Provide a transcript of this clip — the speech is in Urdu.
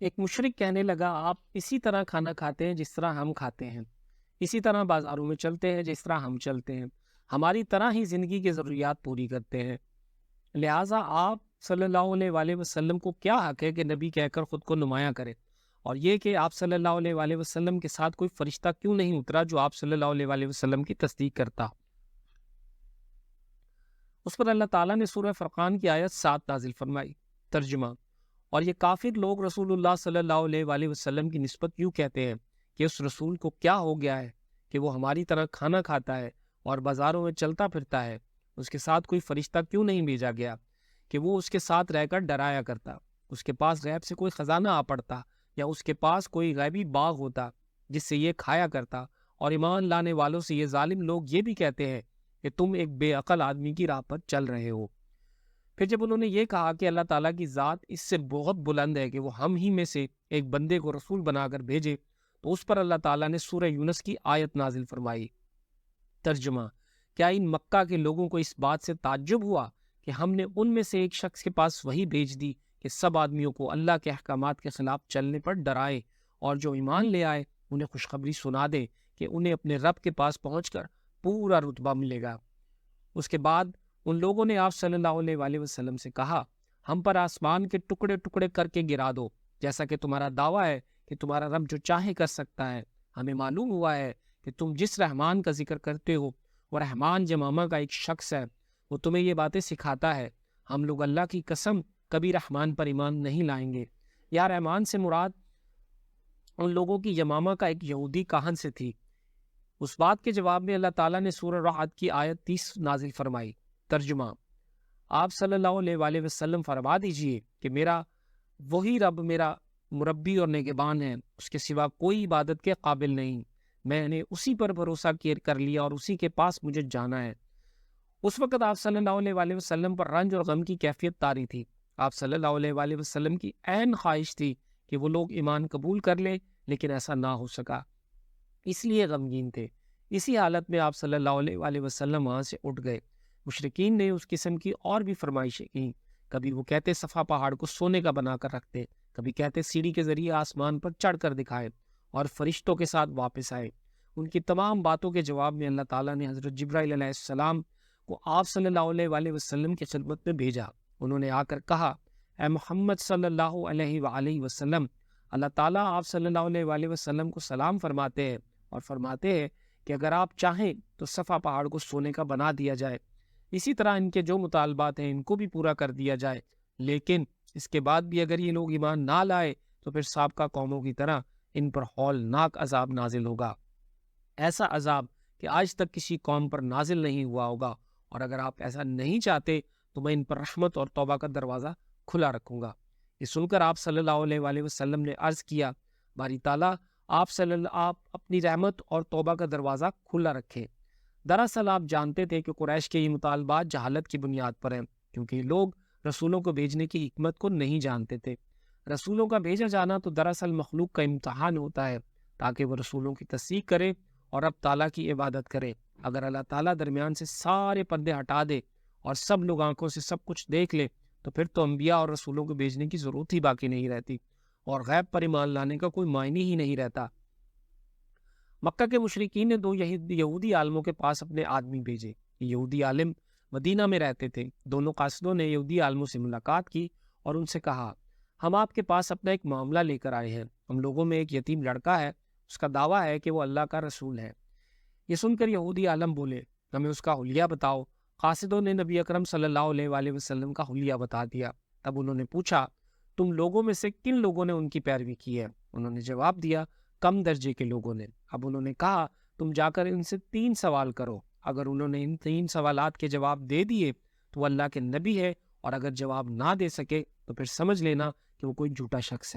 ایک مشرک کہنے لگا، آپ اسی طرح کھانا کھاتے ہیں جس طرح ہم کھاتے ہیں، اسی طرح بازاروں میں چلتے ہیں جس طرح ہم چلتے ہیں، ہماری طرح ہی زندگی کی ضروریات پوری کرتے ہیں، لہٰذا آپ صلی اللہ علیہ وآلہ وسلم کو کیا حق ہے کہ نبی کہہ کر خود کو نمایاں کرے؟ اور یہ کہ آپ صلی اللہ علیہ وآلہ وسلم کے ساتھ کوئی فرشتہ کیوں نہیں اترا جو آپ صلی اللہ علیہ وآلہ وسلم کی تصدیق کرتا؟ اس پر اللہ تعالیٰ نے سورہ فرقان کی آیت 7 نازل فرمائی۔ ترجمہ: اور یہ کافر لوگ رسول اللہ صلی اللہ علیہ وآلہ وسلم کی نسبت یوں کہتے ہیں کہ اس رسول کو کیا ہو گیا ہے کہ وہ ہماری طرح کھانا کھاتا ہے اور بازاروں میں چلتا پھرتا ہے، اس کے ساتھ کوئی فرشتہ کیوں نہیں بھیجا گیا کہ وہ اس کے ساتھ رہ کر ڈرایا کرتا، اس کے پاس غیب سے کوئی خزانہ آ پڑتا یا اس کے پاس کوئی غیبی باغ ہوتا جس سے یہ کھایا کرتا۔ اور ایمان لانے والوں سے یہ ظالم لوگ یہ بھی کہتے ہیں کہ تم ایک بے عقل آدمی کی راہ پر چل رہے ہو۔ پھر جب انہوں نے یہ کہا کہ اللہ تعالیٰ کی ذات اس سے بہت بلند ہے کہ وہ ہم ہی میں سے ایک بندے کو رسول بنا کر بھیجے، تو اس پر اللہ تعالیٰ نے سورہ یونس کی آیت نازل فرمائی۔ ترجمہ: کیا ان مکہ کے لوگوں کو اس بات سے تعجب ہوا کہ ہم نے ان میں سے ایک شخص کے پاس وحی بھیج دی کہ سب آدمیوں کو اللہ کے احکامات کے خلاف چلنے پر ڈرائے، اور جو ایمان لے آئے انہیں خوشخبری سنا دے کہ انہیں اپنے رب کے پاس پہنچ کر پورا رتبہ ملے گا۔ اس کے بعد ان لوگوں نے آپ صلی اللہ علیہ وآلہ وسلم سے کہا، ہم پر آسمان کے ٹکڑے ٹکڑے کر کے گرا دو، جیسا کہ تمہارا دعویٰ ہے کہ تمہارا رب جو چاہے کر سکتا ہے۔ ہمیں معلوم ہوا ہے کہ تم جس رحمان کا ذکر کرتے ہو وہ رحمان جمامہ کا ایک شخص ہے، وہ تمہیں یہ باتیں سکھاتا ہے۔ ہم لوگ اللہ کی قسم کبھی رحمان پر ایمان نہیں لائیں گے۔ یا رحمان سے مراد ان لوگوں کی یمامہ کا ایک یہودی کاہن سے تھی۔ اس بات کے جواب میں اللہ تعالیٰ نے سورہ رعد کی آیت 30 نازل فرمائی۔ ترجمہ: آپ صلی اللہ علیہ وآلہ وسلم فرما دیجئے کہ میرا وہی رب میرا مربی اور نگہبان ہے، اس کے سوا کوئی عبادت کے قابل نہیں، میں نے اسی پر بھروسہ کر لیا اور اسی کے پاس مجھے جانا ہے۔ اس وقت آپ صلی اللہ علیہ وآلہ وسلم پر رنج اور غم کی کیفیت طاری تھی۔ آپ صلی اللہ علیہ وآلہ وسلم کی عین خواہش تھی کہ وہ لوگ ایمان قبول کر لیں، لیکن ایسا نہ ہو سکا، اس لیے غمگین تھے۔ اسی حالت میں آپ صلی اللہ علیہ وآلہ وسلم وہاں سے اٹھ گئے۔ مشرکین نے اس قسم کی اور بھی فرمائشیں کی۔ کبھی وہ کہتے صفا پہاڑ کو سونے کا بنا کر رکھتے، کبھی کہتے سیڑھی کے ذریعے آسمان پر چڑھ کر دکھائے اور فرشتوں کے ساتھ واپس آئے۔ ان کی تمام باتوں کے جواب میں اللہ تعالیٰ نے حضرت جبرائیل علیہ السلام کو آپ صلی اللہ علیہ وآلہ وسلم کی خدمت میں بھیجا۔ انہوں نے آ کر کہا، اے محمد صلی اللہ علیہ وآلہ وسلم، اللہ تعالیٰ آپ صلی اللہ علیہ وآلہ وسلم کو سلام فرماتے ہیں اور فرماتے ہیں کہ اگر آپ چاہیں تو صفا پہاڑ کو سونے کا بنا دیا جائے، اسی طرح ان کے جو مطالبات ہیں ان کو بھی پورا کر دیا جائے، لیکن اس کے بعد بھی اگر یہ لوگ ایمان نہ لائے تو پھر سابقہ قوموں کی طرح ان پر ہولناک عذاب نازل ہوگا، ایسا عذاب کہ آج تک کسی قوم پر نازل نہیں ہوا ہوگا، اور اگر آپ ایسا نہیں چاہتے تو میں ان پر رحمت اور توبہ کا دروازہ کھلا رکھوں گا۔ یہ سن کر آپ صلی اللہ علیہ وآلہ وسلم نے عرض کیا، باری تعالیٰ آپ اپنی رحمت اور توبہ کا دروازہ کھلا رکھیں۔ دراصل آپ جانتے تھے کہ قریش کے یہ مطالبات جہالت کی بنیاد پر ہیں، کیونکہ یہ لوگ رسولوں کو بھیجنے کی حکمت کو نہیں جانتے تھے۔ رسولوں کا بھیجا جانا تو دراصل مخلوق کا امتحان ہوتا ہے تاکہ وہ رسولوں کی تصدیق کرے اور رب تعالیٰ کی عبادت کرے۔ اگر اللہ تعالیٰ درمیان سے سارے پردے ہٹا دے اور سب لوگ آنکھوں سے سب کچھ دیکھ لے تو پھر تو انبیاء اور رسولوں کو بھیجنے کی ضرورت ہی باقی نہیں رہتی، اور غیب پر ایمان لانے کا کوئی معنی ہی نہیں رہتا۔ مکہ کے مشرکین نے دو یہودی عالموں کے پاس اپنے آدمی بھیجے۔ یہودی عالم مدینہ میں رہتے تھے۔ دونوں قاصدوں نے یہودی عالموں سے ملاقات کی اور ان سے کہا، ہم آپ کے پاس اپنا ایک معاملہ لے کر آئے ہیں۔ ہم لوگوں میں ایک یتیم لڑکا ہے، اس کا دعویٰ ہے کہ وہ اللہ کا رسول ہے۔ یہ سن کر یہودی عالم بولے، ہمیں اس کا حلیہ بتاؤ۔ قاصدوں نے نبی اکرم صلی اللہ علیہ وآلہ وسلم کا حلیہ بتا دیا۔ تب انہوں نے پوچھا، تم لوگوں میں سے کن لوگوں نے ان کی پیروی کی ہے؟ انہوں نے جواب دیا، کم درجے کے لوگوں نے۔ اب انہوں نے کہا، تم جا کر ان سے 3 سوال کرو، اگر انہوں نے ان 3 سوالات کے جواب دے دیے تو وہ اللہ کے نبی ہے، اور اگر جواب نہ دے سکے تو پھر سمجھ لینا کہ وہ کوئی جھوٹا شخص ہے۔